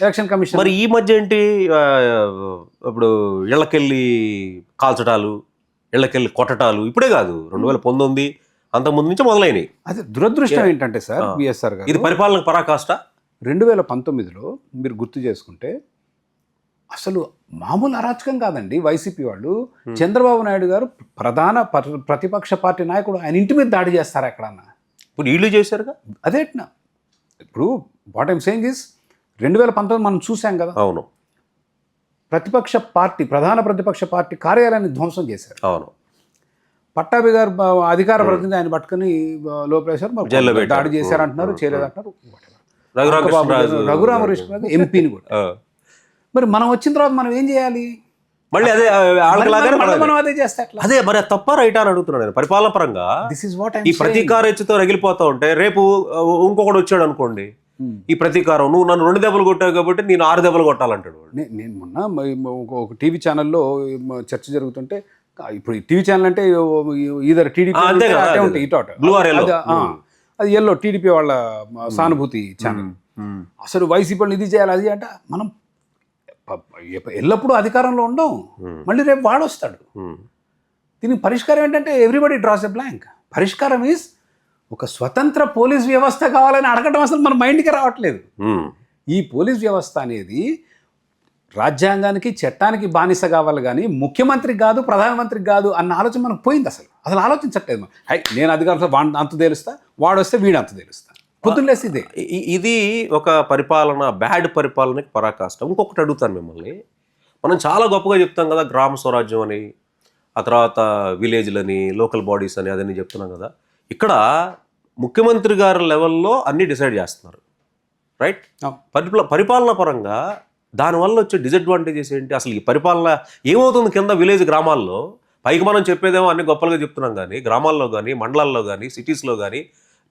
Election commission. మరి ఈ మధ్య ఏంటి ఇప్పుడు ఇళ్ళకెళ్ళి కాల్చటాలు, ఇళ్ళకెళ్ళి కొట్టటాలు ఇప్పుడే కాదు, 2019 అంతకుముందు నుంచి మొదలైనవి. అదే దురదృష్టం ఏంటంటే సార్ బిఎస్ఆర్ గారు, ఇది పరిపాలన పరాకాష్ట. 2019లో మీరు గుర్తు చేసుకుంటే అసలు మామూలు అరాచకం కాదండి. వైసీపీ వాళ్ళు, చంద్రబాబు నాయుడు గారు ప్రధాన ప్రతిపక్ష పార్టీ నాయకుడు, ఆయన ఇంటి మీద దాడి చేస్తారు ఎక్కడన్నా. ఇప్పుడు వీళ్ళు చేశారుగా అదేట్నా. ఇప్పుడు వాట్ ఐమ్ సేయింగ్ ఇస్ 2019 మనం చూసాం కదా. అవును, ప్రధాన ప్రతిపక్ష పార్టీ కార్యాలయాన్ని ధ్వంసం చేశారు. అవును. పట్టాభి గారు అధికార ప్రతినిధి ఆయన పట్టుకుని లోపలేశారు, దాడి చేశారంటున్నారు, చేయలేదంటున్నారు. రఘురామకృష్ణ ఎంపీని కూడా. మరి మనం వచ్చిన తర్వాత మనం ఏం చేయాలి? మళ్ళీ అదే మనం అదే చేస్తే అదే మరి తప్ప రైట్ అని అడుగుతున్నాను నేను. పరిపాలన పరంగా దిస్ ఇస్ వాట్ ఈ ప్రతీకార హెచ్చుతో రగిలిపోతా ఉంటే రేపు ఇంకొకటి వచ్చాడు అనుకోండి, ఈ ప్రతీకారం నువ్వు నన్ను 2 దెబ్బలు కొట్టావు కాబట్టి నేను 6 దెబ్బలు కొట్టాలంటాడు. నేను మొన్న ఒక టీవీ ఛానల్లో చర్చ జరుగుతుంటే, ఇప్పుడు టీవీ ఛానల్ అంటే ఈధర్ టీడీపీ అది ఎల్లో టీడీపీ వాళ్ళ సానుభూతి ఛానల్. అసలు వైసీపీ వాళ్ళు ఇది చేయాలి అది అంటే, మనం ఎల్లప్పుడూ అధికారంలో ఉండం, మళ్ళీ రేపు వాడు వస్తాడు. దీనికి పరిష్కారం ఏంటంటే ఎవ్రీబడి డ్రాస్ ఎ బ్లాంక్. పరిష్కారం ఈజ్ ఒక స్వతంత్ర పోలీస్ వ్యవస్థ కావాలని అడగటం అసలు మన మైండ్కి రావట్లేదు. ఈ పోలీస్ వ్యవస్థ అనేది రాజ్యాంగానికి చట్టానికి బానిస కావాలి కానీ ముఖ్యమంత్రికి కాదు, ప్రధానమంత్రికి కాదు అన్న ఆలోచన మనకు పోయింది. అసలు ఆలోచించట్లేదు. నేను అధికారంలో అంత తెలుస్తా, వాడు వస్తే వీడు అంత తెలుస్తా, పొద్దున్నేసి ఇదే. ఇది ఒక పరిపాలన, బ్యాడ్ పరిపాలనకి పరాకాష్ట. ఇంకొకటి అడుగుతాను మిమ్మల్ని. మనం చాలా గొప్పగా చెప్తాం కదా గ్రామ స్వరాజ్యం అని, ఆ తర్వాత విలేజ్లని, లోకల్ బాడీస్ అని అదని చెప్తున్నాం కదా. ఇక్కడ ముఖ్యమంత్రి గారి లెవెల్లో అన్నీ డిసైడ్ చేస్తున్నారు, రైట్? పరిపాలన పరంగా దానివల్ల వచ్చే డిసడ్వాంటేజెస్ ఏంటి? అసలు ఈ పరిపాలన ఏమవుతుంది కింద విలేజ్ గ్రామాల్లో? పైకి మనం చెప్పేదేమో అన్ని గొప్పలుగా చెప్తున్నాం కానీ గ్రామాల్లో కానీ, మండలాల్లో కానీ, సిటీస్లో కానీ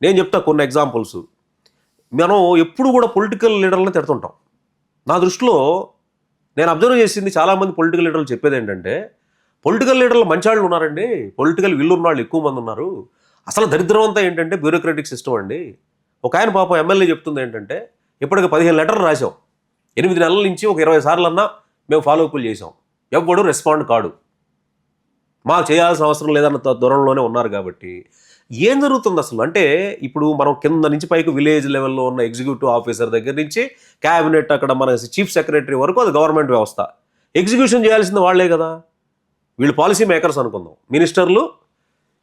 నేను చెప్తా కొన్ని ఎగ్జాంపుల్స్. మనం ఎప్పుడు కూడా పొలిటికల్ లీడర్లను తిడుతుంటాం. నా దృష్టిలో నేను అబ్జర్వ్ చేసింది, చాలామంది పొలిటికల్ లీడర్లు చెప్పేది ఏంటంటే, పొలిటికల్ లీడర్లు మంచి వాళ్ళు ఉన్నారండి, పొలిటికల్ విల్లు ఉన్న వాళ్ళు ఎక్కువ మంది ఉన్నారు. అసలు దరిద్రం అంతా ఏంటంటే బ్యూరోక్రటిక్ సిస్టమ్ అండి. ఒక ఆయన పాపం ఎమ్మెల్యే చెప్తుంది ఏంటంటే, ఇప్పటికి 15 లెటర్లు రాసాం, 8 నెలల నుంచి ఒక 20 సార్లన్నా మేము ఫాలోఅప్లు చేసాం, ఎవ్వడు రెస్పాండ్ కాడు, మాకు చేయాల్సిన అవసరం లేదన్న దూరంలోనే ఉన్నారు. కాబట్టి ఏం జరుగుతుంది అసలు అంటే, ఇప్పుడు మనం కింద నుంచి పైకి విలేజ్ లెవెల్లో ఉన్న ఎగ్జిక్యూటివ్ ఆఫీసర్ దగ్గర నుంచి క్యాబినెట్, అక్కడ మన చీఫ్ సెక్రటరీ వరకు అది గవర్నమెంట్ వ్యవస్థ. ఎగ్జిక్యూషన్ చేయాల్సింది వాళ్లే కదా. వీళ్ళు పాలసీ మేకర్స్ అనుకుందాం, మినిస్టర్లు,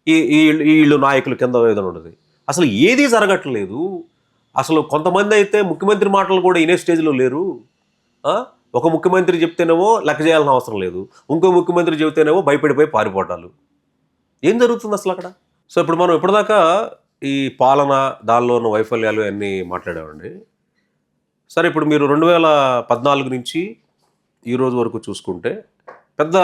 వీళ్ళు నాయకులు కింద ఏదైనా ఉండదు. అసలు ఏదీ జరగట్లేదు. అసలు కొంతమంది అయితే ముఖ్యమంత్రి మాటలు కూడా ఇనే స్టేజ్లో లేరు. ఒక ముఖ్యమంత్రి చెప్తేనేమో లెక్క చేయాల్సిన అవసరం లేదు, ఇంకో ముఖ్యమంత్రి చెబితేనేమో భయపడిపోయి పారిపోవటాలు. ఏం జరుగుతుంది అసలు అక్కడ? సో ఇప్పుడు మనం ఇప్పటిదాకా ఈ పాలన, దానిలో ఉన్న వైఫల్యాలు అన్నీ మాట్లాడామండి. సరే, ఇప్పుడు మీరు 2014 నుంచి ఈ రోజు వరకు చూసుకుంటే పెద్ద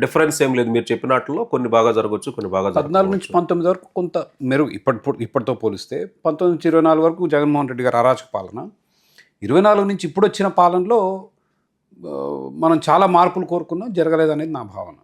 డిఫరెన్స్ ఏం లేదు. మీరు చెప్పినట్లో కొన్ని బాగా జరగవచ్చు, కొన్ని బాగా 14 నుంచి 19 వరకు కొంత మెరుగు ఇప్పటితో పోలిస్తే. 19 నుంచి 24 వరకు జగన్మోహన్ రెడ్డి గారు అరాచక పాలన. 24 నుంచి ఇప్పుడు వచ్చిన పాలనలో మనం చాలా మార్పులు కోరుకున్నాం, జరగలేదనేది నా భావన.